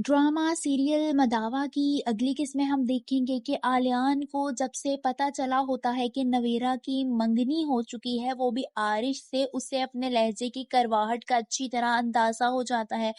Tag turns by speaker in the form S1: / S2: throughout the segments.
S1: Drama serial मदावा की अगली किस्त में हम देखेंगे कि आलियान को जब से पता चला होता है कि नवेरा की मंगनी हो चुकी है, वो भी आरिश से, उसे अपने लहजे की करवाहट का अच्छी तरह अंदाजा हो जाता है।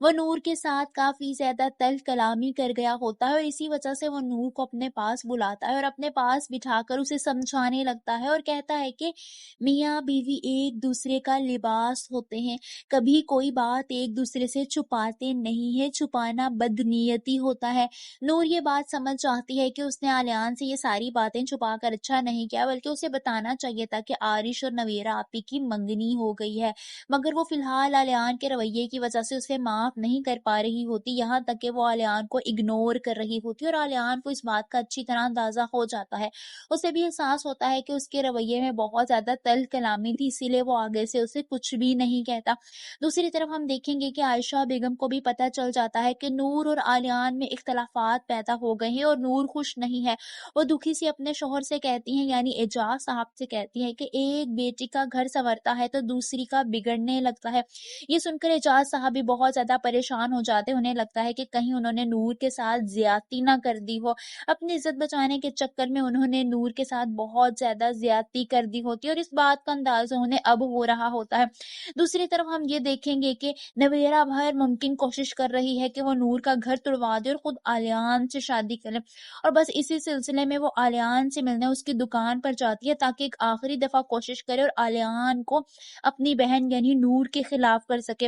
S1: वो नूर के साथ काफी ज्यादा तल्ख कलामी कर गया होता है और इसी वजह से वो नूर को अपने पास बुलाता है और अपने पास बिठाकर उसे समझाने लगता है और कहता है कि मियाँ बीवी एक दूसरे का लिबास होते हैं, कभी कोई बात एक दूसरे से छुपाते नहीं है, छुपाना बदनीयती होता है। नूर ये बात समझ जाती है कि उसने आलियान से ये सारी बातें छुपा कर अच्छा नहीं किया, बल्कि उसे बताना चाहिए था कि आरिश और नवेरा आपी की मंगनी हो गई है। मगर वो फिलहाल आलियान के रवैये की वजह से उसे माफ नहीं कर पा रही होती, यहाँ तक कि वो आलियान को इग्नोर कर रही होती और आलियान को इस बात का अच्छी तरह अंदाजा हो जाता है। उसे भी एहसास होता है कि उसके रवैये में बहुत ज्यादा तल्ख कलामी थी, इसीलिए वो आगे से उसे कुछ भी नहीं कहता। दूसरी तरफ हम देखेंगे कि आयशा बेगम को भी पता चल जाता है कि नूर और आलियान में इख्तलाफात पैदा हो गए हैं और नूर खुश नहीं है। वो दुखी सी अपने शोहर से कहती हैं, यानी एजाज साहब से कहती हैं कि एक बेटी का घर संवरता है तो दूसरी का बिगड़ने लगता है। ये सुनकर एजाज साहब भी बहुत ज्यादा परेशान हो जाते हैं। उन्हें लगता है कि कहीं उन्होंने नूर के साथ ज्यादती ना कर दी हो। अपनी इज्जत बचाने के चक्कर में उन्होंने नूर के साथ बहुत ज्यादा ज्यादती कर दी होती है और इस बात का अंदाजा उन्हें अब हो रहा होता है। दूसरी तरफ हम ये देखेंगे कि नवेरा हर मुमकिन कोशिश कर रही है कि वो नूर का घर तुड़वा दे और खुद आलियान से शादी करे और बस इसी सिलसिले में वो आलियान से मिलने उसकी दुकान पर जाती है ताकि एक आखिरी दफा कोशिश करे और आलियान को अपनी बहन यानी नूर के खिलाफ कर सके।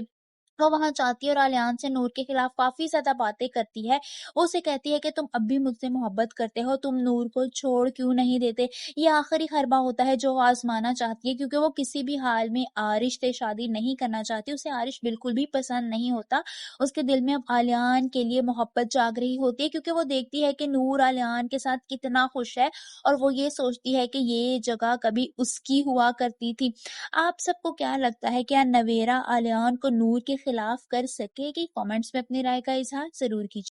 S1: वो वहां जाती है और आलियान से नूर के खिलाफ काफी ज्यादा बातें करती है। वो उसे कहती है कि तुम अब भी मुझसे मोहब्बत करते हो, तुम नूर को छोड़ क्यों नहीं देते। ये आखिरी खरबा होता है जो वो आजमाना चाहती है, क्योंकि वो किसी भी हाल में आरिश से शादी नहीं करना चाहती। उसे आरिश बिल्कुल भी पसंद नहीं होता। उसके दिल में अब आलियान के लिए मोहब्बत जाग रही होती है, क्योंकि वो देखती है कि नूर आलियान के साथ कितना खुश है और वो ये सोचती है कि ये जगह कभी उसकी हुआ करती थी। आप सबको क्या लगता है, क्या नवेरा आलियान को नूर के खिलाफ कर सकेगी? कमेंट्स में अपनी राय का इजहार जरूर कीजिए।